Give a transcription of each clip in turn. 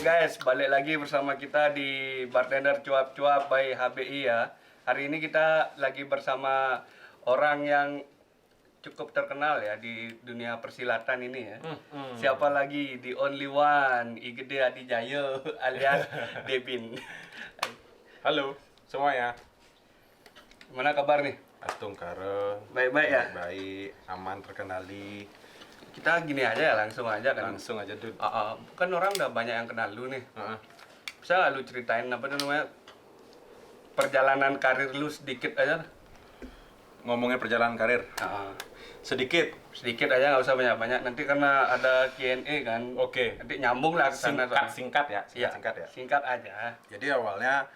guys, balik lagi bersama kita di Bartender Cuap-Cuap by HBI ya. Hari ini kita lagi bersama orang yang cukup terkenal ya di dunia persilatan ini ya. Siapa lagi? The only one, Igede Adijayo alias Debin. Halo semuanya. Gimana kabar nih? Astung kare. Baik-baik ya? Baik, aman terkenali. Kita gini aja ya, langsung aja kan. Langsung aja Dud. Kan orang udah banyak yang kenal lu nih. Bisa nggak lu ceritain apa namanya perjalanan karir lu sedikit aja? Ngomongin perjalanan karir. Sedikit Sedikit aja, nggak usah banyak-banyak. Nanti karena ada Q&A kan. Oke. Nanti nyambung lah ke sana. Singkat ya. Iya, Singkat ya. Singkat aja. Jadi awalnya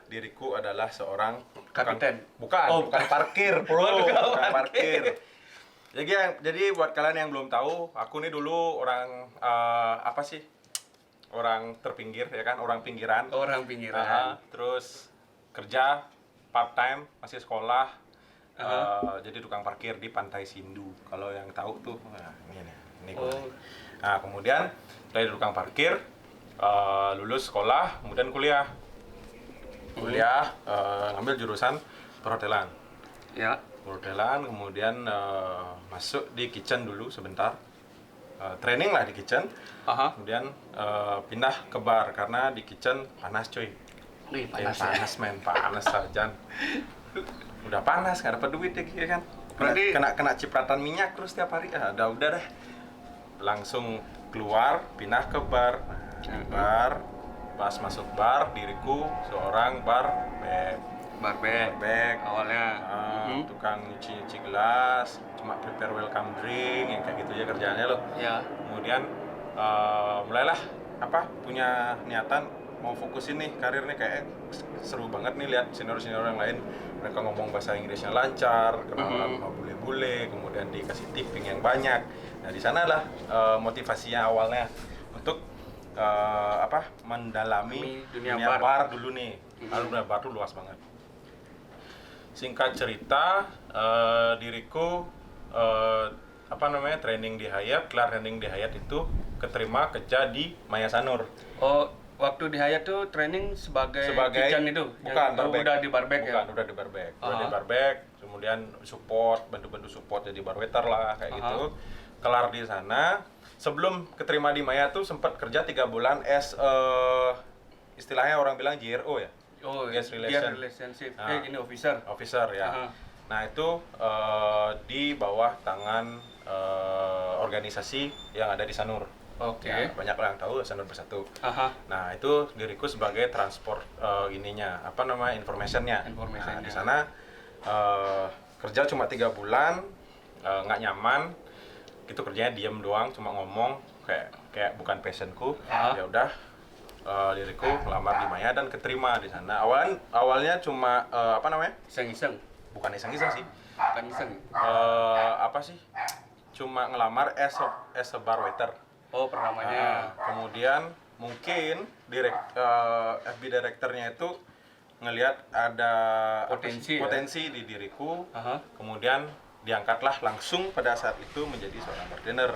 diriku adalah seorang Kapiten. Bukan parkir, bro. Bukan Bukan parkir. parkir. Jadi buat kalian yang belum tahu, aku nih dulu orang apa sih? Orang terpinggir ya kan, orang pinggiran. Orang pinggiran. Terus kerja part time, masih sekolah. Jadi tukang parkir di Pantai Sindu. Kalau yang tahu tuh, nah, ini gue. Nah, kemudian dari tukang parkir lulus sekolah, kemudian kuliah. Ngambil jurusan perhotelan. Ya. Perhotelan, kemudian masuk di kitchen dulu sebentar. Training lah di kitchen. Kemudian pindah ke bar karena di kitchen panas cuy. Wih, panas ya. Panas men, panas saja. Udah panas, nggak dapat duit ya kan. Berarti Kena cipratan minyak terus tiap hari. Udah deh. Langsung keluar, pindah ke bar. Nah, bar. Pas masuk bar, diriku seorang barbek awalnya. tukang nyuci gelas, cuma prepare welcome drink, yang kayak gitu aja kerjaannya loh. Ya. Kemudian mulailah punya niatan mau fokusin nih karir nih, kayak seru banget nih lihat senior yang lain, mereka ngomong bahasa Inggrisnya lancar, kenalan sama bule-bule, kemudian dikasih tipping yang banyak. Nah di sanalah motivasinya awalnya untuk mendalami dunia bar dulu nih. Dunia bar tuh luas banget. Singkat cerita, diriku training di Hyatt, kelar training di Hyatt itu keterima kerja di Maya Sanur. Oh, waktu di Hyatt tuh training sebagai kitchen itu? Bukan, udah di barbek ya? Bukan, udah di barbek. Kemudian bantu support jadi barwaiter lah, kayak gitu. Kelar di sana, sebelum keterima di Maya tuh sempat kerja 3 bulan istilahnya orang bilang GRO ya. Oh, guest relationship. Ini Officer ya. Nah, itu di bawah tangan organisasi yang ada di Sanur. Oke. Ya, banyak orang tahu Sanur Bersatu. Nah, itu diriku sebagai transport informationnya. Nah, di sana kerja cuma 3 bulan, nggak nyaman. Itu kerjanya diem doang, cuma ngomong kayak bukan passionku. Ya udah, diriku melamar di Maya dan keterima di sana. Awalnya cuma Iseng-iseng. bukan iseng-iseng sih. Bukan iseng. Cuma ngelamar as a bar waiter. Oh, pertamanya. Kemudian mungkin FB directornya itu ngelihat ada potensi di diriku. Kemudian diangkatlah langsung pada saat itu menjadi seorang bartender.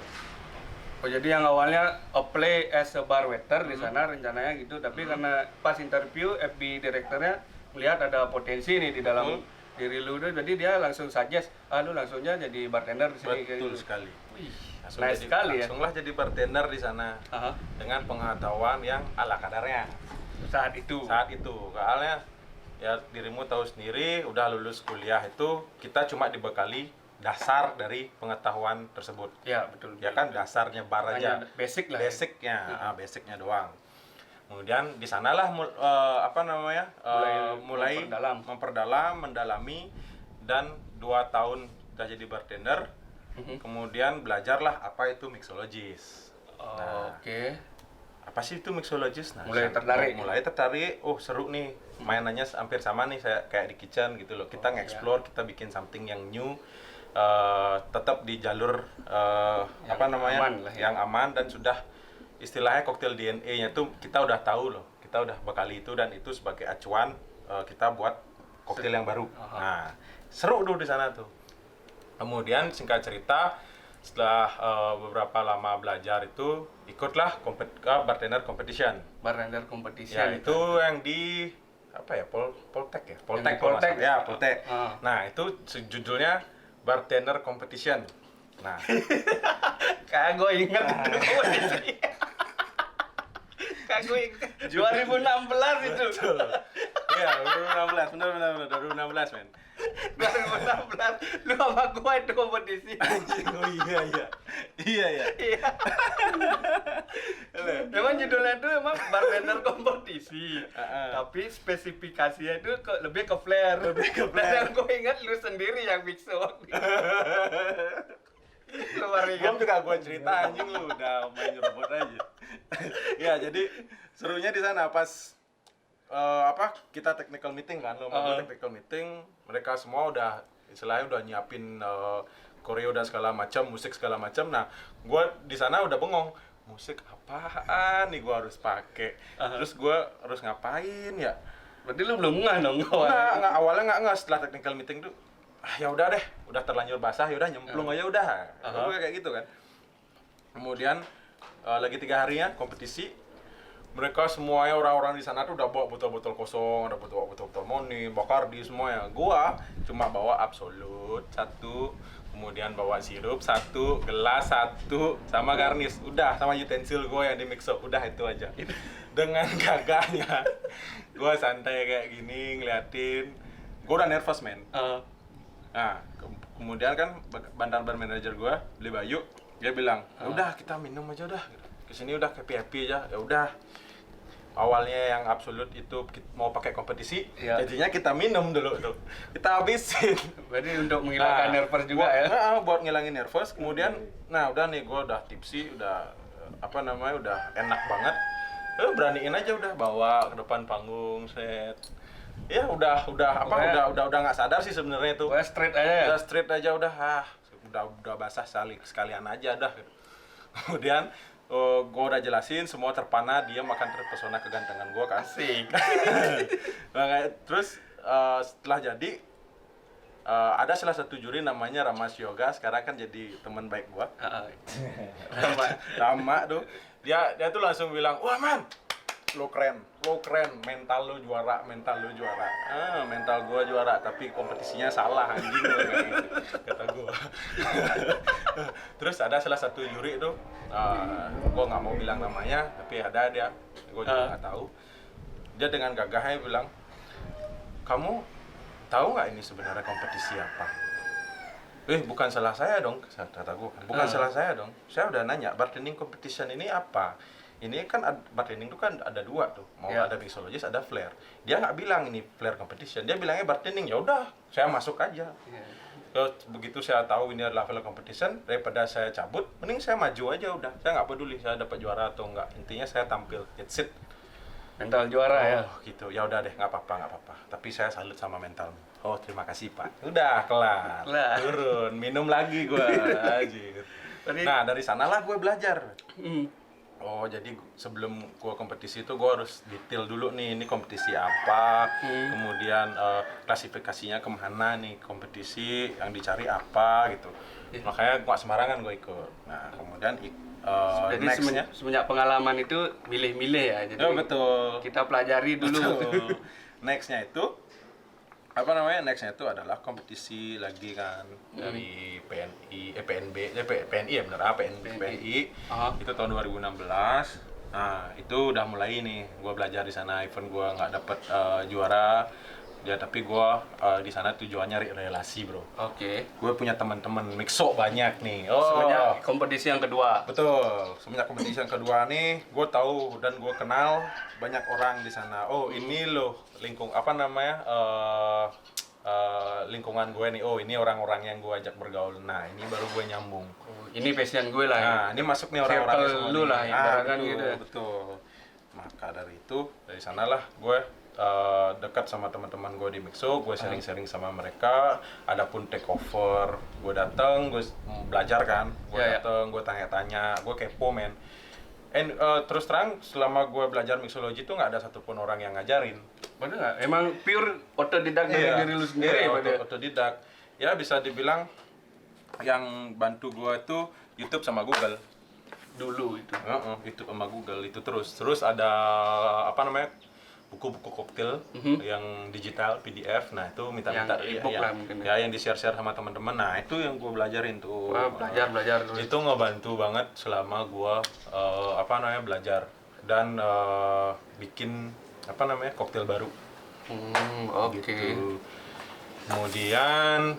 Oh, jadi yang awalnya apply as a bar waiter di sana rencananya gitu, tapi karena pas interview FB direkturnya melihat ada potensi nih di dalam diri lu, jadi dia langsung suggest, lu langsung aja jadi bartender di sini. Betul sekali. Wih, nice sekali ya. Langsunglah jadi bartender di sana dengan pengetahuan yang ala kadarnya. Saat itu. Soalnya ya dirimu tahu sendiri, udah lulus kuliah itu kita cuma dibekali dasar dari pengetahuan tersebut. Ya, betul. Ya kan, dasarnya bar aja. Hanya basic lah. Basicnya doang. Kemudian di sanalah mulai memperdalam, mendalami, dan 2 tahun udah jadi bartender. Kemudian belajarlah apa itu mixologist. Oke. Apa sih itu mixologist? Nah, mulai tertarik. Oh, seru nih. Mainannya hampir sama nih saya kayak di kitchen gitu loh. Kita nge-explore, kita bikin something yang new. Tetap di jalur yang aman dan sudah istilahnya koktail DNA-nya tuh kita udah tahu loh, kita udah bekali itu dan itu sebagai acuan kita buat koktail yang baru. Nah, seru tuh di sana tuh. Kemudian singkat cerita setelah beberapa lama belajar itu ikutlah bartender competition. Bartender Ya competition. itu yang di apa ya, Poltek ya, Yang di kalau nggak Poltek. salah. Ya Poltek. Ah. Nah itu judulnya bartender competition. Nah Kayak gue inget itu kompetisi. Kayak gue inget. 2016 itu. betul. Iya 2016, benar 2016 men. 2016 lu sama gue itu kompetisi. Anjing, oh iya. Iya. Emang judulnya itu emang bartender kompetisi. Tapi spesifikasinya itu lebih ke flair. Dan yang gue ingat lu sendiri yang biksu. Lu baru ingat. Belum juga gue cerita anjing, lu udah main robot aja. Ya jadi serunya di sana pas kita technical meeting kan, technical meeting, mereka semua udah istilahnya udah nyiapin koreo dan segala macam, musik segala macam. Nah, gue di sana udah bengong, musik apaan nih gue harus pakai, terus gue harus ngapain ya? Berarti lu belum ngeh dong Nggak, awalnya nggak setelah technical meeting tuh, ya udah deh, udah terlanjur basah, ya udah nyemplung aja udah, gue kayak gitu kan. Kemudian lagi 3 harinya kompetisi. Mereka semuanya orang-orang di sana tuh udah bawa botol-botol kosong, ada botol-botol Moni, Bacardi semuanya. Gua cuma bawa Absolut 1, kemudian bawa sirup 1, gelas 1, sama garnish. Udah, sama utensil gua yang di mix up. Udah itu aja. Dengan gagahnya, gua santai kayak gini ngeliatin. Gua udah nervous, men. Nah, kemudian kan bar manager gua beli Bayu, dia bilang, "Ya udah kita minum aja udah. Kesini udah happy aja." Ya udah. Awalnya yang Absolut itu mau pakai kompetisi, jadinya kita minum dulu tuh. Kita habisin. Berarti untuk menghilangkan nervous juga ya? Buat ngilangin nervous. Kemudian, nah udah nih gue udah tipsy, udah udah enak banget. Beraniin aja udah bawa ke depan panggung, set. Ya udah nggak sadar sih sebenarnya itu. Udah straight aja ya? Udah straight aja udah basah sekalian aja dah. Kemudian gue udah jelasin, semua terpana, dia makan terpesona kegantengan gue kan. Asik. Terus setelah jadi ada salah satu juri namanya Ramas Yoga, sekarang kan jadi teman baik gue. Rama tuh, dia tuh langsung bilang, "Wah man, lo keren, mental lo juara. Mental gue juara, tapi kompetisinya salah anjing," kayak gitu, kata gue. Terus ada salah satu juri itu, gue nggak mau bilang namanya, tapi ada dia, gue juga nggak tahu. Dia dengan gagahnya bilang, "Kamu tahu nggak ini sebenarnya kompetisi apa?" Bukan salah saya dong, kata gue. Bukan salah saya dong. Saya udah nanya, bartending competition ini apa? Ini kan bartending itu kan ada 2 tuh, mau ada mixologist, ada flair. Dia nggak bilang ini flair competition, dia bilangnya bartending. Ya udah, saya masuk aja. Begitu saya tahu ini adalah flair competition, daripada saya cabut, mending saya maju aja udah. Saya nggak peduli saya dapat juara atau enggak. Intinya saya tampil, that's it. Mental juara ya? Gitu. Ya udah deh, nggak apa-apa. Tapi saya salut sama mental. Oh, terima kasih Pak. Udah kelar. Turun, minum lagi gua. Anjir. Nah, dari sanalah gue belajar. Oh, jadi sebelum gua kompetisi itu gua harus detail dulu nih, ini kompetisi apa, kemudian klasifikasinya kemana nih, kompetisi yang dicari apa gitu. Makanya nggak sembarangan gue ikut. Nah, kemudian jadi semenjak pengalaman itu milih-milih ya. Jadi betul. Kita pelajari dulu. Nextnya itu adalah kompetisi lagi kan dari PNI ya bener PNI. Itu tahun 2016. Nah itu udah mulai nih gue belajar di sana. Even gue nggak dapet juara ya, tapi gue di sana tujuannya relasi bro. Gue punya teman-teman mixo banyak nih. Semenjak kompetisi yang kedua. Betul, semenjak kompetisi yang kedua nih, gue tahu dan gue kenal banyak orang di sana. Ini loh lingkungan gue nih. Ini orang-orang yang gue ajak bergaul. Nah, ini baru gue nyambung. Ini passion gue lah. Nah, ini masuk nih orang-orang semua lu lah, ibaratkan gitu. Betul. Maka dari sanalah gue dekat sama teman-teman gue di Mixo, gue sharing-sharing sama mereka. Adapun take over, gue datang, gue belajar kan, gue datang, gue tanya-tanya, gue kepo men. Terus terang, selama gue belajar mixology itu nggak ada satupun orang yang ngajarin. Bener nggak? Emang pure otodidak dari diri lu sendiri? Otodidak. Ya bisa dibilang yang bantu gua itu YouTube sama Google. Dulu itu. YouTube sama Google itu terus ada apa namanya, buku-buku koktail yang digital PDF. Nah itu minta-minta Yang e-book lah mungkin ya yang di-share sama teman-teman. Nah itu yang gue belajarin tuh. Wah, belajar terus. Itu ngebantu banget selama gue apa namanya belajar dan bikin apa namanya koktail baru. Oke. Gitu. Kemudian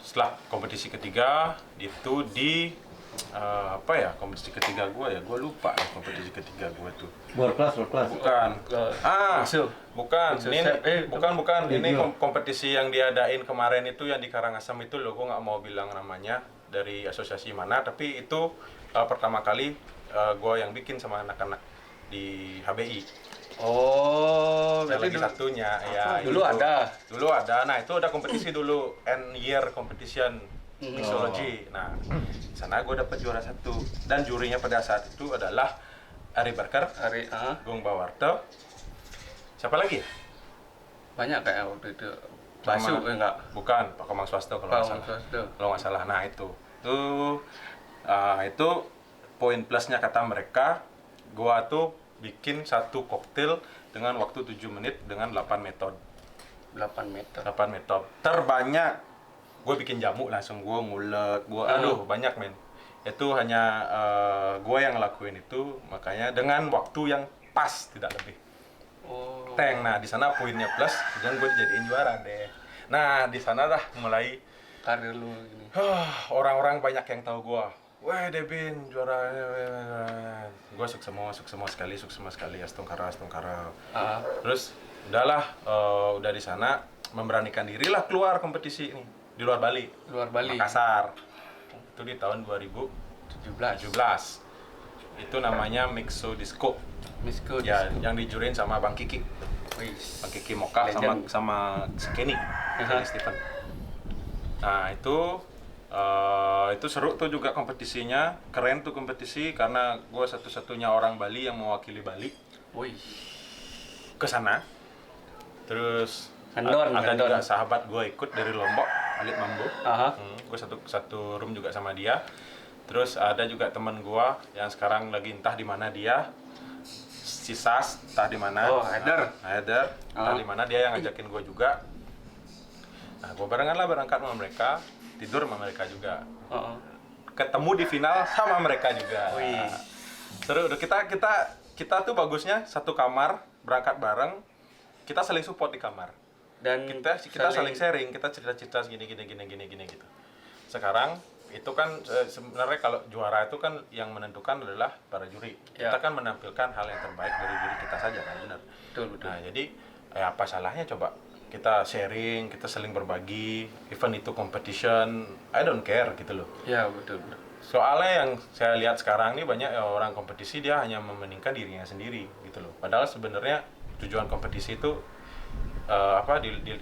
setelah kompetisi ketiga itu di apa ya, kompetisi ketiga gue lupa ya kompetisi ketiga gue tuh. World class. Bukan. Musuh. Bukan. Musuh Ini chef. bukan. Ini Video. kompetisi yang diadain kemarin itu yang di Karangasem itu loh, gue nggak mau bilang namanya dari asosiasi mana, tapi itu pertama kali gue yang bikin sama anak-anak di HBI. Oh, Saya berarti lagi satunya ya. dulu itu. ada. Dulu ada. Nah, itu ada kompetisi dulu, end year competition mixology. Nah, di sana gue dapet juara 1 dan jurinya pada saat itu adalah Ari Barker, Hari Gung Bawarto. Siapa lagi ya? banyak kayak waktu itu. Sama- Basu enggak? Bukan, Pak Komang Swasto kalau nggak Pak salah. Swasto. Kalau nggak salah. Nah, itu poin plusnya kata mereka, gua tuh bikin satu koktail dengan waktu 7 menit dengan 8 metode. 8 meter. 8 metode terbanyak gue bikin jamu langsung, gue ngulek, aduh banyak men. Itu hanya gue yang ngelakuin itu, makanya dengan waktu yang pas, tidak lebih. Oh. Teng. Nah di sana poinnya plus dan gue dijadiin juara deh. Nah di sana dah mulai Karir lu gini. orang-orang banyak yang tahu gue. Weh Debin juara, gue sukses semua sekali, astungkara. Terus udahlah, udah di sana memberanikan dirilah keluar kompetisi ini di luar Bali. Luar Bali. Makassar. Itu di tahun 2017. 17. Itu namanya Mixo Disco. Misko. Ya, yang dijurin sama Bang Kiki. Wis. Bang Kiki Moka Legend. sama si Kenny. Kenny Stephen. Nah, itu seru tuh juga kompetisinya. Keren tuh kompetisi karena gue satu-satunya orang Bali yang mewakili Bali Wih. ke sana. Terus Andor. ada juga sahabat gue ikut dari Lombok, Alit Mambo. Aha. Gue satu room juga sama dia. Terus ada juga teman gue yang sekarang lagi entah di mana dia, si Sas, entah di mana. Oh, Haider. Entah di mana dia yang ngajakin gue juga. Nah, gue berangkat sama mereka, tidur sama mereka juga. Ketemu di final sama mereka juga. Wih. Seru. Kita tuh bagusnya satu kamar, berangkat bareng, kita saling support di kamar. Dan Kita saling sharing, kita cerita-cerita gini gitu. Sekarang itu kan sebenarnya kalau juara itu kan yang menentukan adalah para juri. Ya. Kita kan menampilkan hal yang terbaik dari diri kita saja kan, benar. Betul. Nah, jadi apa salahnya coba kita sharing, kita saling berbagi, event itu competition, I don't care gitu loh. Ya, betul. Soalnya yang saya lihat sekarang nih banyak orang kompetisi dia hanya mementingkan dirinya sendiri gitu loh. Padahal sebenarnya tujuan kompetisi itu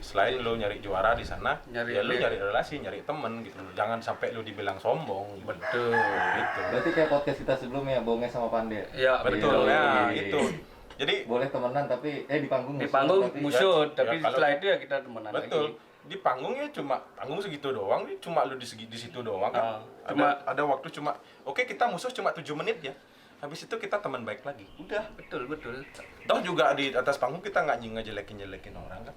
selain lo nyari juara di sana, lu nyari relasi, nyari temen gitu loh. Jangan sampai lu dibilang sombong. Gitu. Betul. Gitu. Berarti kayak podcast kita sebelumnya, Bonge sama Pande. Ya, Betul Iya. ya, itu. Jadi Boleh temenan tapi di panggung di musuh, panggung tapi- musuh, ya, tapi kalau- setelah itu ya kita temenan betul. lagi. Di panggungnya cuma panggung segitu doang, cuma lu di situ doang kan. Ada waktu cuma oke, kita musuh cuma 7 menit ya. Habis itu kita teman baik lagi. Udah. Betul. Toh juga di atas panggung kita nggak ngejelekin orang kan.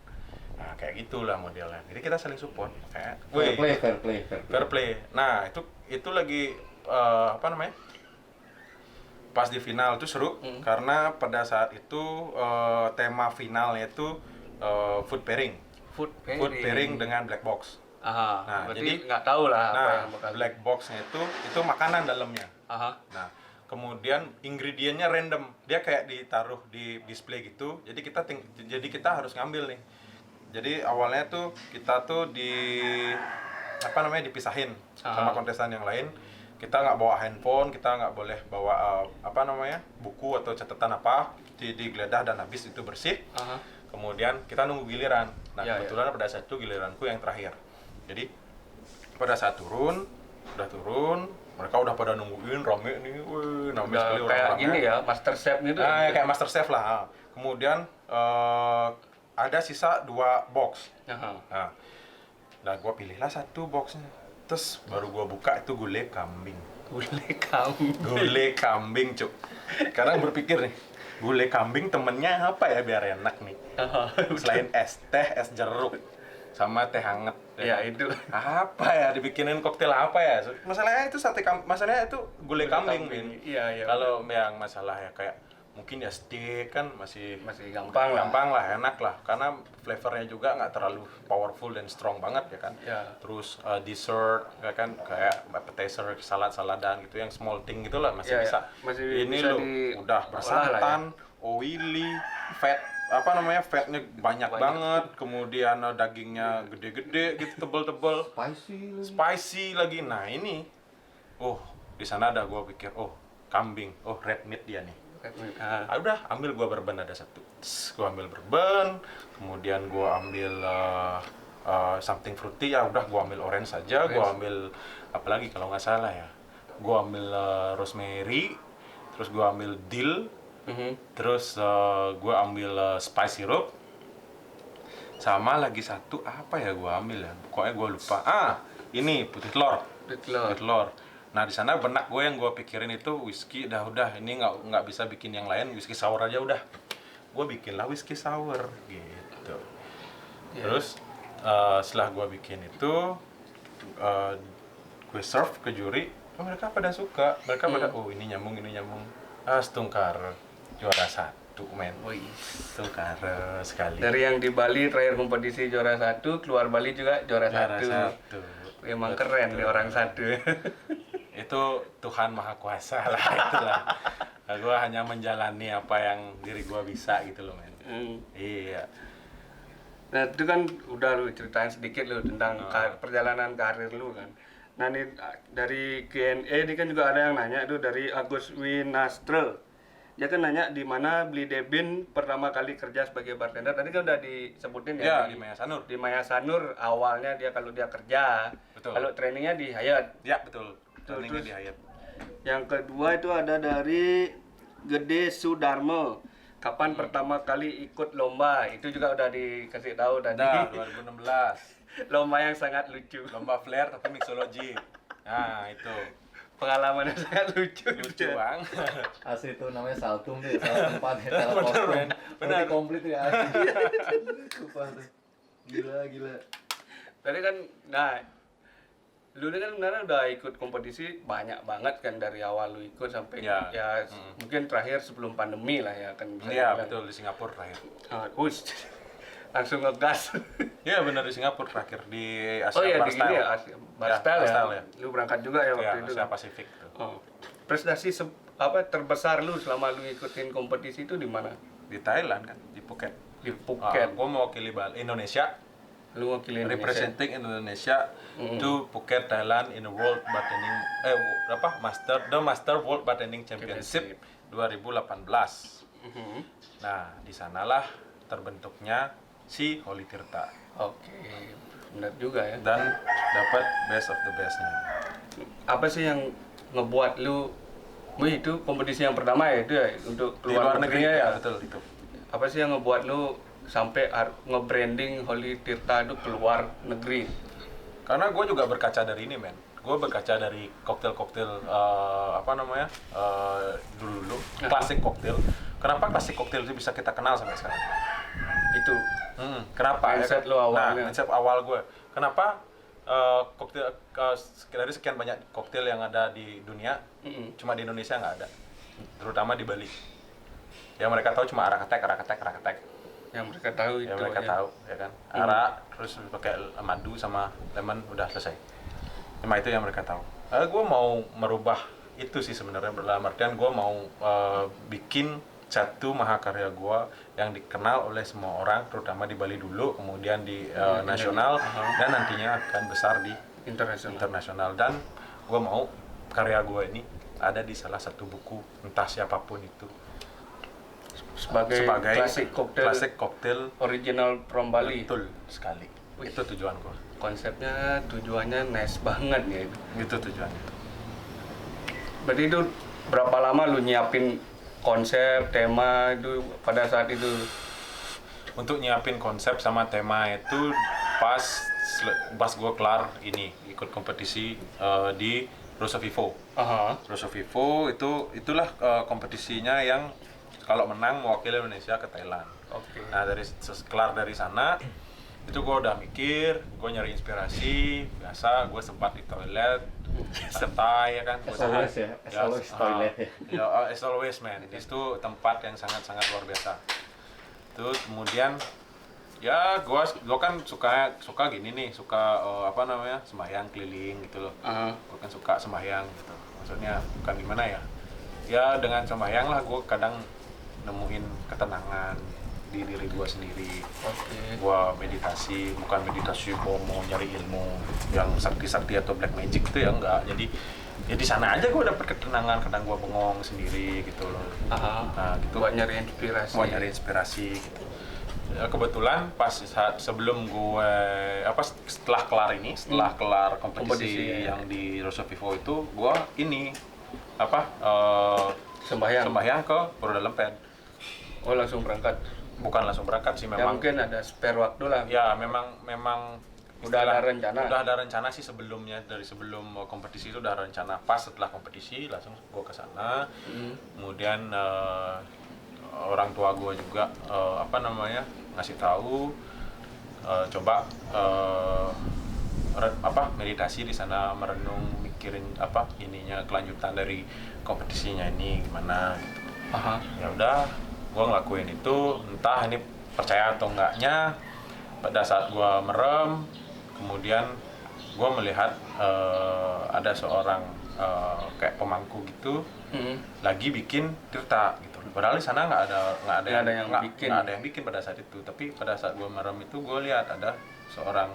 Nah, kayak gitulah modelnya. Jadi kita saling support. Kayak, Fair play. fair play. Nah, itu lagi apa namanya? Pas di final itu seru karena pada saat itu tema finalnya itu food pairing. Food Food pairing dengan black box. Aha. Nah, Berarti jadi nggak tahu lah apa Nah, yang bakal. black boxnya itu makanan dalamnya. Aha. Nah, kemudian ingredientnya random. Dia kayak ditaruh di display gitu. Jadi kita harus ngambil nih. Jadi awalnya tuh kita tuh dipisahin sama kontestan yang lain. Kita nggak bawa handphone, kita nggak boleh bawa buku atau catatan apa. Digeledah dan habis itu bersih. Aha. Kemudian kita nunggu giliran. Nah, Ya, kebetulan pada saat itu giliranku yang terakhir. Jadi pada saat udah turun, mereka udah pada nungguin rame nih, namanya sekali orang Kayak rame. gini ya, Master Chef gitu. Nah, kayak Master Chef lah. Kemudian ada sisa 2 box. Aha. Nah, gua pilihlah satu boxnya. Terus baru gua buka itu gulai kambing. Gulai kambing. Gulai kambing, Cuk. Karena berpikir nih, gulai kambing temennya apa ya biar enak nih? Selain es teh, es jeruk, sama teh hangat. Ya itu. Apa ya dibikinin koktail apa ya? Masalahnya itu masalahnya itu gulai kambing, Min. Iya, iya. Kalau yang masalah ya kayak mungkin ya steak kan masih gampang lah. gampang lah, enak lah, karena flavornya juga nggak terlalu powerful dan strong banget ya kan. Ya. Terus dessert ya kan, kayak appetizer, salad-saladan gitu yang small thing gitu lah masih Ya, ya. bisa. Masih Ini bisa loh udah diolah bersantan, oily, fat, apa namanya, fatnya banyak banget, kemudian dagingnya gede-gede gitu, tebel-tebel, Spicy lagi. spicy lagi. Nah ini, di sana ada gua pikir, kambing, red meat dia nih. Udah ambil gua bourbon ada satu. Gua ambil bourbon, kemudian gua ambil something fruity, ya udah gua ambil orange saja, gua ambil apalagi kalau nggak salah ya. Gua ambil rosemary, terus gua ambil dill, terus gua ambil spice syrup. Sama lagi satu apa ya gua ambil ya? Pokoknya gua lupa. Ini putih telur. Putih telur. Nah di sana benak gue yang gue pikirin itu whisky, udah ini nggak bisa bikin yang lain, whisky sour aja udah. Gue bikinlah whisky sour gitu. Terus setelah gue bikin itu, gue serve ke juri. Mereka pada suka, mereka pada ini nyambung. Stungkar juara 1 men. Stungkar sekali. Dari yang di Bali terakhir kompetisi juara 1, keluar Bali juga juara 1. Emang keren nih orang satu. Itu Tuhan Maha Kuasa lah itulah. Gue hanya menjalani apa yang diri gue bisa gitu loh men. Iya. Nah itu kan udah lu ceritain sedikit lu tentang perjalanan karir lu kan. Nah ini dari Q&A ini kan juga ada yang nanya itu dari Agus Winastre. Dia kan nanya di mana Bli Debin pertama kali kerja sebagai bartender. Tadi kan udah disebutin ya, di Maya Sanur. Di Maya Sanur awalnya dia kalau dia kerja. Betul. Kalau trainingnya di Hyatt. Ya betul. Trainingnya Terus di Hyatt. Yang kedua itu ada dari Gede Sudarmo. Kapan pertama kali ikut lomba? Itu juga udah dikasih tahu tadi. Nah, 2016. Lomba yang sangat lucu. Lomba flare tapi mixology. Nah, itu. Pengalaman yang sangat lucu. Lucu bang. Asli itu namanya saltum deh, salah tempat ya, salah kostum. men. Bener. Berarti komplit ya. Sumpah tuh. Gila. Tadi kan, nah, lu ini kan sebenarnya udah ikut kompetisi banyak banget kan dari awal lu ikut sampai Ya. mungkin terakhir sebelum pandemi lah ya kan bisa Iya dibilang. betul, di Singapura terakhir. Langsung ngegas. Iya benar, di Singapura terakhir di Asia Oh iya Bar di gini Style. ya, Bar Style Bar ya. Style ya. Lu berangkat juga ya waktu Iya, itu. Asia Pasifik tuh. Prestasi terbesar lu selama lu ngikutin kompetisi itu di mana? Di Thailand kan, di Phuket. Di Phuket. Gue mewakili Indonesia, Lu wakilin Indonesia. representing Indonesia to Phuket, Thailand in the World Bartending Master World Bartending Championship 2018. Nah, di sanalah terbentuknya si Holy Tirta. Oke, benar juga ya. Dan dapat best of the best-nya. Apa sih yang ngebuat lu, wih itu kompetisi yang pertama ya itu ya untuk Di luar negeri negerinya ya? betul itu. Apa sih yang ngebuat lu sampai nge-branding Holy Tirta itu keluar negeri? Karena gue juga berkaca dari ini men. Gue berkaca dari koktail-koktail dulu klasik koktail. Kenapa klasik koktail itu bisa kita kenal sampai sekarang? Itu Kenapa? mindset lu awalnya. Nah, mindset awal gue. Kenapa koktail dari sekian banyak koktail yang ada di dunia, cuma di Indonesia nggak ada, terutama di Bali. Yang mereka tahu cuma arak attack. Yang mereka tahu itu Yang mereka tahu, ya kan. Arak, terus pakai madu sama lemon, udah selesai. Cuma itu yang mereka tahu. Gue mau merubah itu sih sebenarnya, dalam artian gue mau bikin satu mahakarya gue yang dikenal oleh semua orang, terutama di Bali dulu, kemudian di nasional, dan nantinya akan besar di internasional. Dan gue mau karya gue ini ada di salah satu buku, entah siapapun itu, sebagai klasik koktail original from Bali. Betul sekali. Itu tujuan gue. Konsepnya, tujuannya nice banget ya itu. Itu tujuannya. Berarti itu berapa lama lu nyiapin konsep, tema itu pada saat itu? Untuk nyiapin konsep sama tema itu pas pas gue kelar ini ikut kompetisi di Rosso Vivo. Rosso Vivo itulah kompetisinya yang kalau menang mewakili Indonesia ke Thailand. Nah kelar dari sana itu gue udah mikir, gue nyari inspirasi, biasa gue sempat di toilet, santai ya kan. As always ya, as always toilet ya. As always man, itu tempat yang sangat luar biasa. Terus kemudian ya gue kan suka gini nih, suka sembahyang keliling gitu loh. Gue kan suka sembahyang gitu. Maksudnya bukan gimana ya? Ya dengan sembahyang lah gue kadang nemuin ketenangan di diri gue sendiri. Gue meditasi, bukan meditasi gue mau nyari ilmu yang sakti-sakti atau black magic itu ya enggak. Jadi ya di sana aja gue dapet ketenangan, kadang gue bengong sendiri gitu loh. Nah gitu. Buat nyari inspirasi. Gitu. Ya, kebetulan pas sebelum gue setelah kelar kompetisi yang di Rosso Vivo itu gue sembahyang ke Pura Lemped. Oh langsung berangkat? Bukan langsung berangkat sih, Ya memang mungkin ada spare waktu lah. ya memang Udah ada rencana? Udah ada rencana sih sebelumnya, dari sebelum kompetisi itu udah ada rencana. Pas setelah kompetisi langsung gue ke sana. Kemudian orang tua gue juga ngasih tahu coba meditasi di sana, merenung, mikirin kelanjutan dari kompetisinya ini gimana gitu. Ya udah, gue ngelakuin itu, entah ini percaya atau enggaknya. Pada saat gue merem, kemudian gue melihat ada seorang kayak pemangku gitu lagi bikin tirta gitu. Padahal di sana nggak ada yang bikin pada saat itu. Tapi pada saat gue merem itu gue lihat ada seorang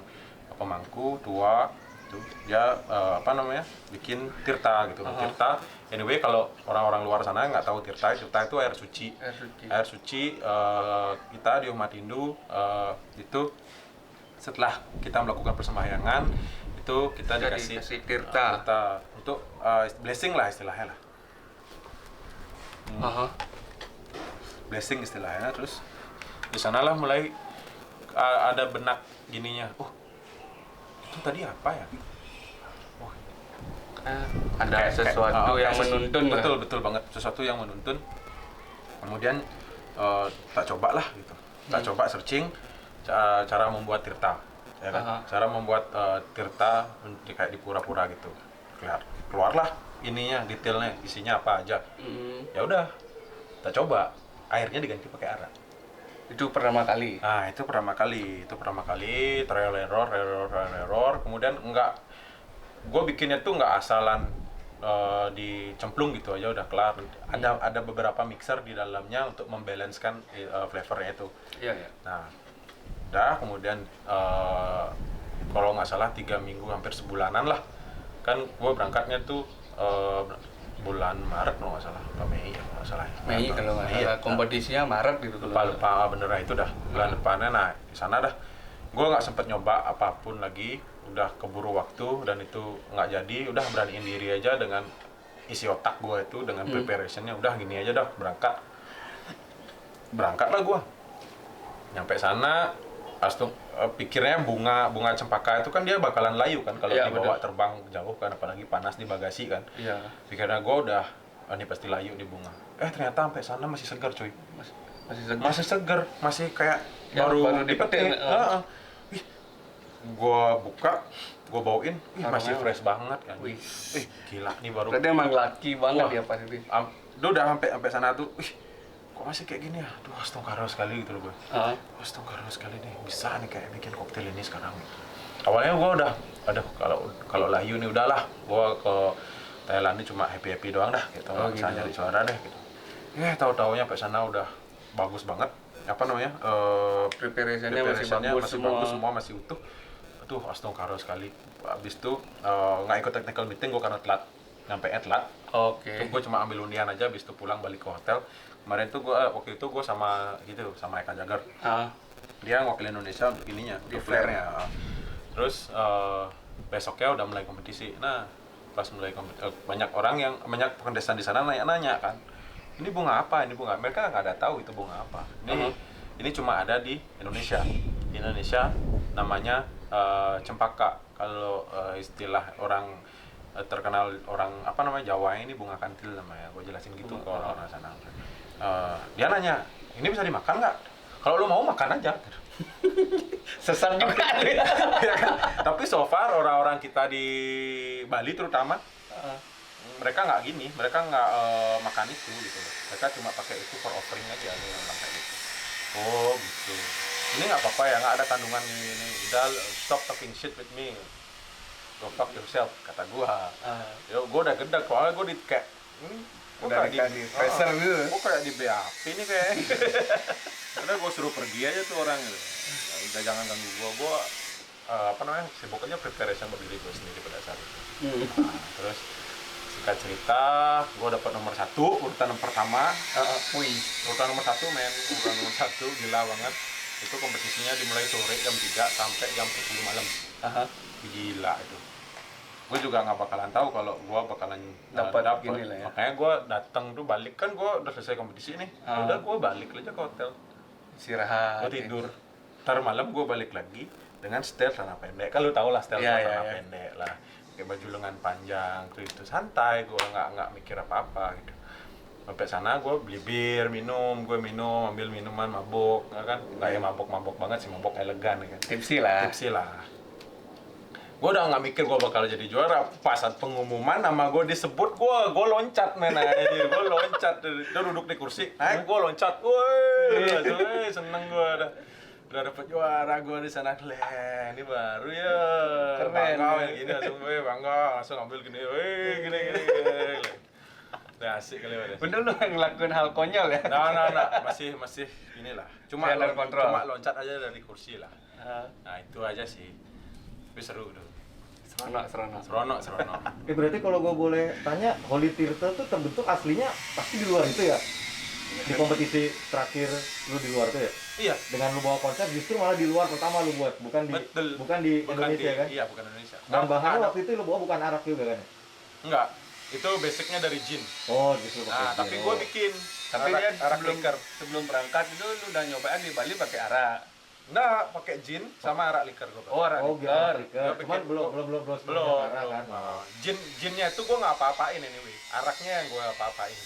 pemangku tua itu dia bikin tirta gitu. Tirta anyway, kalau orang-orang luar sana nggak tahu tirta itu air suci. Kita di umat Hindu itu setelah kita melakukan persembahyangan itu kita dikasih tirta untuk blessing lah istilahnya lah. Blessing istilahnya. Terus di sanalah mulai ada benak gininya. Itu tadi apa ya? Ada sesuatu yang menuntun. Betul banget, sesuatu yang menuntun. Kemudian tak coba lah gitu. Tak coba searching cara membuat tirta, ya kan? Cara membuat tirta kayak di pura-pura gitu. Keluarlah ininya, detailnya, isinya apa aja. Ya udah, tak coba. Airnya diganti pakai arak. Itu pertama kali. Nah, itu pertama kali, trial error. Kemudian gue bikinnya tuh nggak asalan dicemplung gitu aja udah kelar. Ada beberapa mixer di dalamnya untuk membalancekan flavornya itu. Iya. Nah, udah kemudian kalau nggak salah 3 minggu hampir sebulanan lah. Kan gue berangkatnya tuh bulan Maret kalau nggak salah, atau Mei ya kalau nggak salah. Mei kalau nggak salah, kompetisinya Maret gitu. Lupa bener itu dah bulan depannya. Nah di sana dah gue nggak sempet nyoba apapun lagi, udah keburu waktu dan itu nggak jadi. Udah beraniin diri aja dengan isi otak gue itu, dengan preparationnya udah gini aja dah, berangkatlah gue. Nyampe sana langsung pikirnya bunga cempaka itu kan dia bakalan layu kan kalau dibawa terbang jauh kan, apalagi panas di bagasi kan. Pikirnya gue udah ini pasti layu di bunga. Ternyata sampai sana masih segar cuy. Masih segar, masih kayak baru dipetik. Gue buka, gue bawain, masih fresh banget kan. Gila nih baru. Berarti emang laki banget ya pas itu. Udah sampai sana tuh, kok masih kayak gini ya? Aduh, astagfirullah sekali gitu loh gue. Astagfirullah sekali nih, bisa nih kayak bikin koktail ini sekarang. Awalnya gue udah, kalau layu nih udahlah, gue ke Thailand ini cuma happy doang dah, gitu. Bisa nyari suara deh, gitu. Tahu-taunya sampai sana udah bagus banget. Preparationnya masih bagus semua masih utuh. Aduh, astagfirullah sekali. Habis itu nggak ikut technical meeting gue karena nyampe telat. Itu gue cuma ambil undian aja, habis itu pulang balik ke hotel. Kemarin tuh waktu itu gue sama Eka Jagger. Dia ngwakilin Indonesia untuk ininya, untuk flare-nya. Terus besoknya udah mulai kompetisi. Nah, pas mulai kompetisi, banyak kontestan di sana nanya kan, ini bunga apa? Mereka nggak ada tahu itu bunga apa. Ini cuma ada di Indonesia. Di Indonesia namanya cempaka. Kalau istilah orang terkenal orang apa namanya Jawa ini bunga kantil namanya. Gue jelasin gitu ke orang sana. Dia nanya, ini bisa dimakan nggak? Kalau lu mau makan aja. Sesat juga. Ya kan? Tapi so far orang-orang kita di Bali terutama mereka nggak gini, mereka nggak makan itu gitu loh. Mereka cuma pakai itu for offering aja nih kayak gitu. Oh gitu. Ini nggak apa-apa ya, nggak ada kandungan ini. Udah stop talking shit with me. Go fuck yourself kata gua. Yo gua udah gedek soalnya gua di kayak gua Udah kayak di pressure gitu. Gua kayak di BAP nih kayak. Karena gua suruh pergi aja tuh orang gitu. Ya, udah jangan ganggu gua apa namanya sibuk aja preparation buat diri gua sendiri pada saat itu. Nah, terus singkat cerita, gue dapat nomor 1, urutan yang pertama. Urutan nomor 1 men, urutan nomor 1 gila banget. Itu kompetisinya dimulai sore jam 3 sampai jam 10 malam. Gila itu. Gue juga nggak bakalan tahu kalau gue bakalan Dapat dapet. gini lah ya. Makanya gue datang tuh balik kan gue udah selesai kompetisi nih. Udah gue balik aja ke hotel. Istirahat. Gue tidur. Ntar malam gue balik lagi dengan style celana pendek. Kan lu tau lah style celana pendek lah. Pakai baju lengan panjang tuh itu santai, gue nggak mikir apa-apa gitu. Sampai sana gue beli bir, gue minum, ambil minuman, mabok, ya kan? Nggak ya mabok banget sih, mabok elegan ya kan? Tipsi lah. Gue udah nggak mikir gue bakal jadi juara. Pas saat pengumuman nama gue disebut, gue loncat men aja, gue loncat. Dia duduk di kursi, naik gue loncat, woi, seneng gue udah dapet juara gue di sana. Ini baru ya, Keren, bangga ya. gini langsung, bangga langsung ambil gini, gini. Udah asik kali udah. Bener lu ngelakuin hal konyol ya? Nah, masih inilah. Cuma Under control. cuma loncat aja dari kursi lah. Nah itu aja sih. Tapi seru tuh. Seronok. Berarti kalau gue boleh tanya, Holy Tirta tuh terbentuk aslinya pasti di luar itu ya? Di kompetisi terakhir lu di luar tuh ya? Iya. Dengan lu bawa konsep justru malah di luar pertama lu buat, bukan di Betul. Indonesia kan? Iya, bukan Indonesia. Dan bahan lu waktu itu lu bawa bukan arak juga kan? Enggak. Itu basicnya dari gin. Oh justru Nah, pakai tapi gin. gue bikin. Tapi dia arak sebelum liker. sebelum berangkat itu lu udah nyobain di Bali pakai arak. Enggak, pakai gin sama arak liker gue. Oh, arak Oh liker. liker. Cuman bikin- belum Belum. arak kan? Jinnya itu gue nggak apa-apain anyway. Araknya yang gue apa-apain.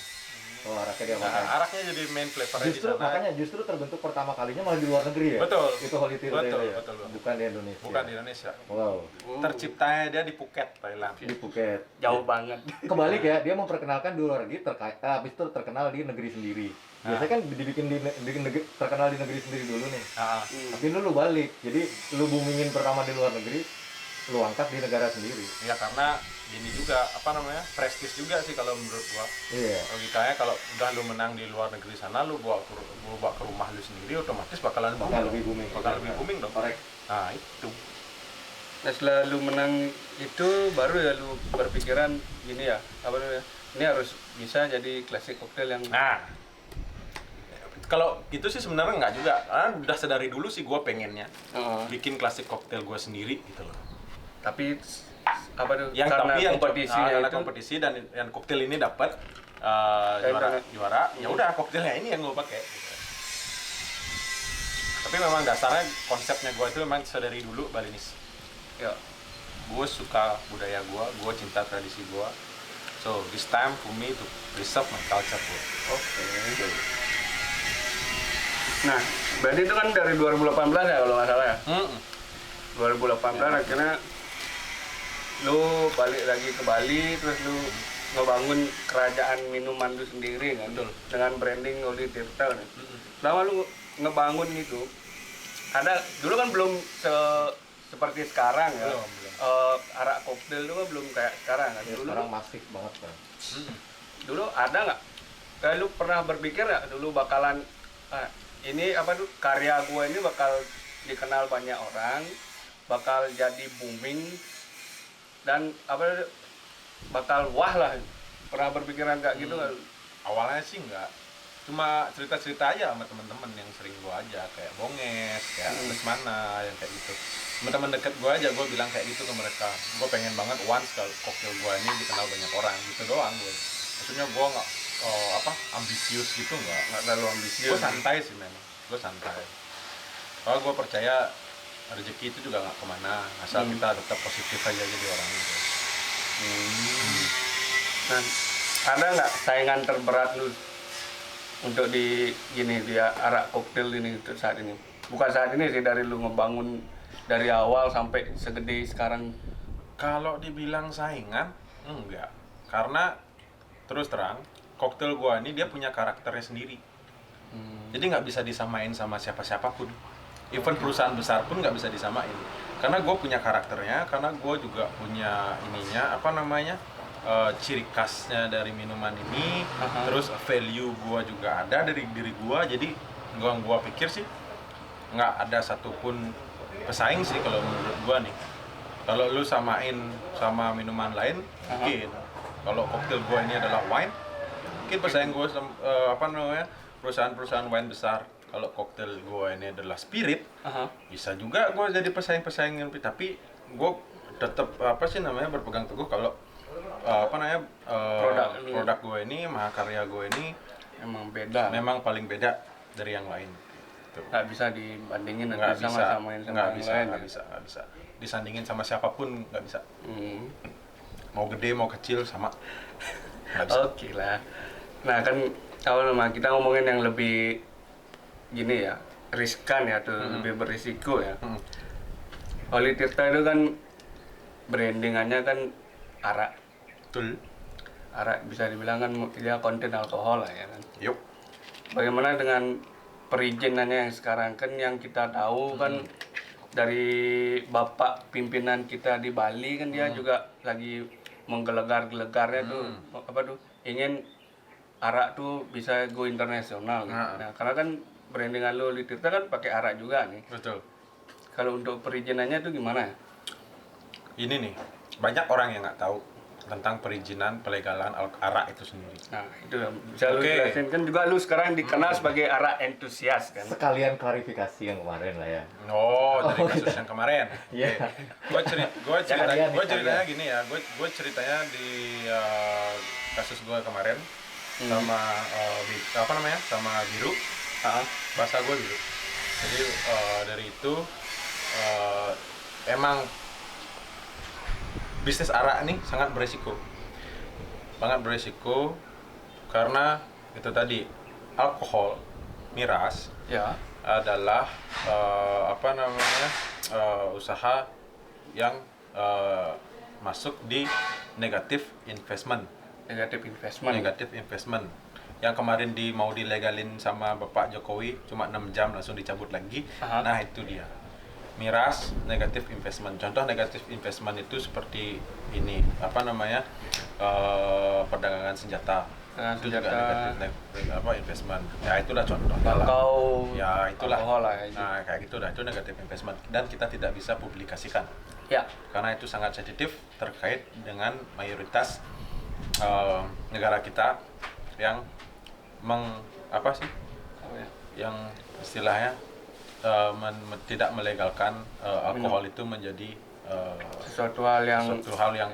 Oh araknya dia Nah, pakai. araknya jadi main flavornya di Justru sana. makanya justru terbentuk pertama kalinya malah di luar negeri ya? Betul. Itu Holy Tirta Betul, ya? betul. Bukan di Indonesia. Bukan di Indonesia. Wow, Terciptanya dia di Phuket, Thailand. di Phuket. Jauh banget. Kebalik ya, dia memperkenalkan di luar negeri, habis itu terkenal di negeri sendiri. Biasanya kan dibikin terkenal di negeri sendiri dulu nih. Nah, Tapi lu balik, jadi lu boomingin pertama di luar negeri, lu angkat di negara sendiri. ya karena ini juga apa namanya prestis juga sih kalau menurut gua. Iya. Logikanya kalau udah lu menang di luar negeri sana, lu bawa ke rumah lu sendiri, otomatis bakalan Bakal lebih booming. bakal lebih booming dong. Korek. Nah itu. Nah setelah lu menang itu baru ya lu berpikiran gini ya, apa namanya? Ini harus bisa jadi klasik koktail yang Nah, kalau gitu sih sebenarnya nggak juga. Karena udah sedari dulu sih gua pengennya bikin klasik koktail gua sendiri gitu loh. tapi apa tuh? Yang karena tapi yang kompetisinya karena itu kompetisi dan yang koktail ini dapat Kayak juara, ya udah koktailnya ini yang gue pakai. Gitu. Tapi memang dasarnya konsepnya gue itu memang sedari dulu Balinis. ya Gue suka budaya gue cinta tradisi gue. So this time for me to preserve my culture gue. oke. Nah, berarti itu kan dari 2018 ya kalau nggak salah ya? 2018 akhirnya lu balik lagi ke Bali, terus lu ngebangun kerajaan minuman lu sendiri kan? Betul. Dengan branding Holy Tirta kan? Selama lu ngebangun itu, ada dulu kan belum seperti sekarang ya? Belum. Arak koktail itu kan belum kayak sekarang kan? Ya, Dulu sekarang masif banget kan. dulu ada nggak? Kayak lu pernah berpikir nggak dulu bakalan ini apa tuh karya gua ini bakal dikenal banyak orang, bakal jadi booming dan apa bakal wah lah. Pernah berpikiran kayak gitu kan? Awalnya sih enggak, cuma cerita-cerita aja sama teman-teman yang sering gue ajak kayak Bonges, kayak Lesmana yang kayak gitu. Teman-teman deket gue aja gue bilang kayak gitu ke mereka. Gue pengen banget once kalau koktail gue ini dikenal banyak orang gitu doang gue. Maksudnya gue nggak ambisius gitu nggak Nggak terlalu ambisius. Gue santai sih memang, gue santai. Soalnya gue percaya rezeki itu juga nggak kemana, asal kita tetap positif aja jadi orang gitu. Nah, ada nggak saingan terberat lu untuk di arak koktail ini untuk saat ini? Bukan saat ini sih, dari lu ngebangun dari awal sampai segede sekarang. Kalau dibilang saingan, enggak. Karena terus terang, koktail gua ini dia punya karakternya sendiri. Jadi nggak bisa disamain sama siapa-siapapun. Even perusahaan besar pun nggak bisa disamain. Karena gue punya karakternya, karena gue juga punya ininya, ciri khasnya dari minuman ini. Terus value gue juga ada dari diri gue. Jadi gua pikir sih nggak ada satupun pesaing sih kalau menurut gue nih. Kalau lu samain sama minuman lain, mungkin. Kalau koktail gue ini adalah wine, mungkin pesaing gue perusahaan-perusahaan wine besar. Kalau koktail gue ini adalah spirit, bisa juga gue jadi pesaing-pesaing. Tapi gue tetap berpegang teguh kalau produk gue ini, mahakarya gue ini Emang beda. memang paling beda dari yang lain. Nggak bisa dibandingin, Nggak bisa, sama-samain sama nggak yang bisa, lain. nggak bisa, nggak bisa. Disandingin sama siapapun nggak bisa. Mau gede mau kecil sama. Nggak bisa. Oke lah. Nah kan kalau kita ngomongin yang lebih gini ya, riskan ya tuh, lebih berisiko ya. Holy Tirta itu kan brandingannya kan arak. Betul. Arak bisa dibilang kan dia konten alkohol lah ya kan. Yuk. Bagaimana dengan perizinannya yang sekarang? Kan yang kita tahu kan dari bapak pimpinan kita di Bali kan dia juga lagi menggelegar-gelegarnya tuh ingin arak tuh bisa go internasional gitu. Nah, karena kan brandingan lo di Tirta kan pakai arak juga nih. Betul. Kalau untuk perizinannya itu gimana ya? Ini nih, banyak orang yang nggak tahu tentang perizinan pelegalan arak itu sendiri. Nah, itu bisa lu jelasin kan, juga lu sekarang dikenal sebagai arak entusias kan. Sekalian klarifikasi yang kemarin lah ya. Oh, dari kasus yang kemarin. Iya. Gue ceritanya gini ya. Gue ceritanya di kasus gue kemarin sama sama Biru. Bahasa gue Biru. Jadi dari itu emang bisnis arak nih sangat beresiko karena itu tadi alkohol miras Ya. adalah usaha yang masuk di negative investment yang kemarin mau dilegalin sama Bapak Jokowi cuma 6 jam langsung dicabut lagi. Nah itu dia miras negative investment. Contoh negative investment itu seperti ini perdagangan senjata. Itu juga negative investment. Ya itulah contoh. Ya itulah. Nah kayak gitu dah, itu negative investment dan kita tidak bisa publikasikan. Ya. Karena itu sangat sensitif terkait dengan mayoritas negara kita yang yang istilahnya tidak melegalkan alkohol itu menjadi sesuatu hal yang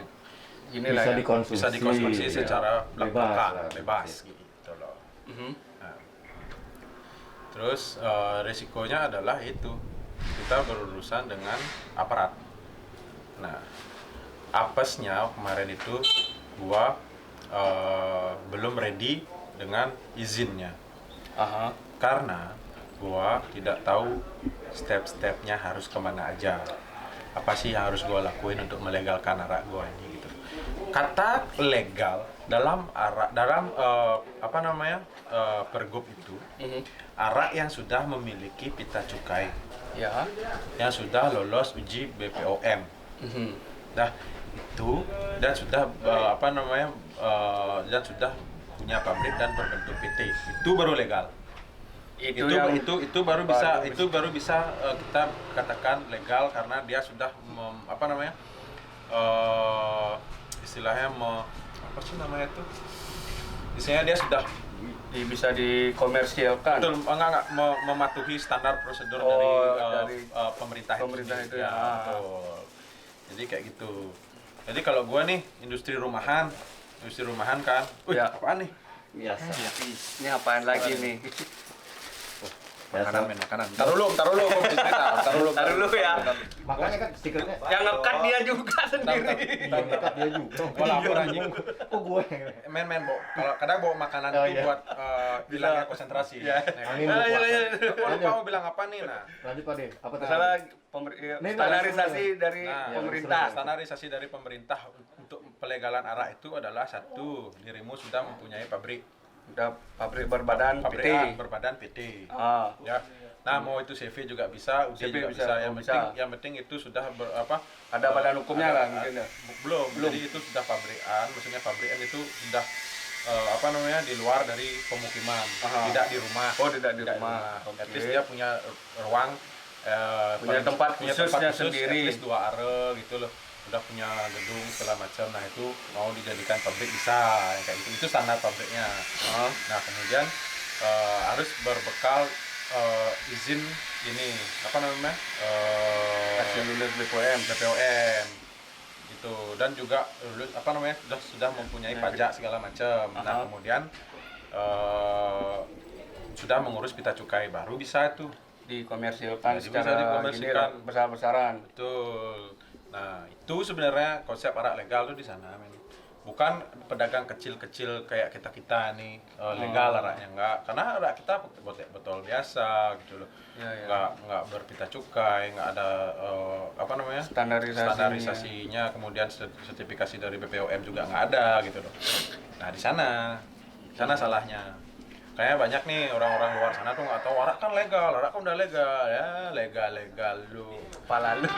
bisa dikonsumsi secara bebas gitu loh. Nah, terus risikonya adalah itu kita berurusan dengan aparat. Nah, apesnya kemarin itu gua belum ready dengan izinnya. Karena gua tidak tahu step-stepnya harus kemana aja. Apa sih yang harus gua lakuin untuk melegalkan arak gua ini gitu. Kata legal dalam pergub itu arak yang sudah memiliki pita cukai, yang sudah lolos uji BPOM, nah itu dan sudah dan sudah punya pabrik dan berbentuk PT, itu baru legal. Itu baru bisa kita katakan legal karena dia sudah istilahnya dia sudah bisa dikomersialkan. Betul, mematuhi standar prosedur dari pemerintah itu ya. Betul. Jadi kayak gitu. Jadi kalau gua nih industri rumahan kan, apaan nih? Biasa. Ini apaan lagi nih? Makanan, men, makanan. Taruh dulu, aku mau cerita. Taruh dulu ya. Makanya kan stikernya Yang ngekat dia juga sendiri. dekat dia juga. Gua lapor anjing. Kok gue? Men, kalau kadang bawa makanan Oh, itu iya. buat hilangnya konsentrasi. Iya. Amin. Ayo, lupa. ayo, ayo. Kamu bilang apa nih, nah? Lanjut Pak De. Apa tadi? Masalah Nih, standarisasi langsung dari Nah, pemerintah. Standarisasi dari pemerintah untuk pelegalan arak itu adalah satu, dirimu sudah mempunyai pabrik Udah pabrik berbadan pabrikan PT. berbadan PT. Ah, Ya. Nah, mau itu CV juga bisa, UG CV juga bisa, bisa. oh, bisa. Yang penting itu sudah ada badan hukumnya ada- lah mungkin ya. Belum. Jadi itu sudah pabrikan, maksudnya pabrikan itu sudah di luar dari pemukiman, Aha. tidak di rumah. Oh, tidak di rumah. At Oke. least dia punya ruang Punya tempat punya khususnya khusus, sendiri. at least 2 are gitu loh. Udah punya gedung segala macam. Nah, itu mau dijadikan pabrik bisa yang kayak gitu. Itu standar pabriknya. Ah, Nah, kemudian harus berbekal izin ini apa namanya? hasil lulus BPOM. BPOM gitu, dan juga apa namanya sudah mempunyai pajak segala macam. Nah, Aha. kemudian sudah mengurus pita cukai baru bisa itu. Dikomersilkan Jadi bisa secara dikomersilkan. gini, besar-besaran. Betul. Nah, itu sebenarnya konsep arak legal tuh di sana, men. Bukan pedagang kecil-kecil kayak kita nih legal araknya, enggak. Karena arak kita botol biasa gitu loh. Ya, ya. Enggak berpita cukai, enggak ada apa namanya? Standarisasinya, kemudian sertifikasi dari BPOM juga nggak ada gitu loh. Nah, di sana salahnya. Kayak banyak nih orang-orang luar sana tuh nggak tahu arak kan udah legal ya, legal lu. Kepala lu.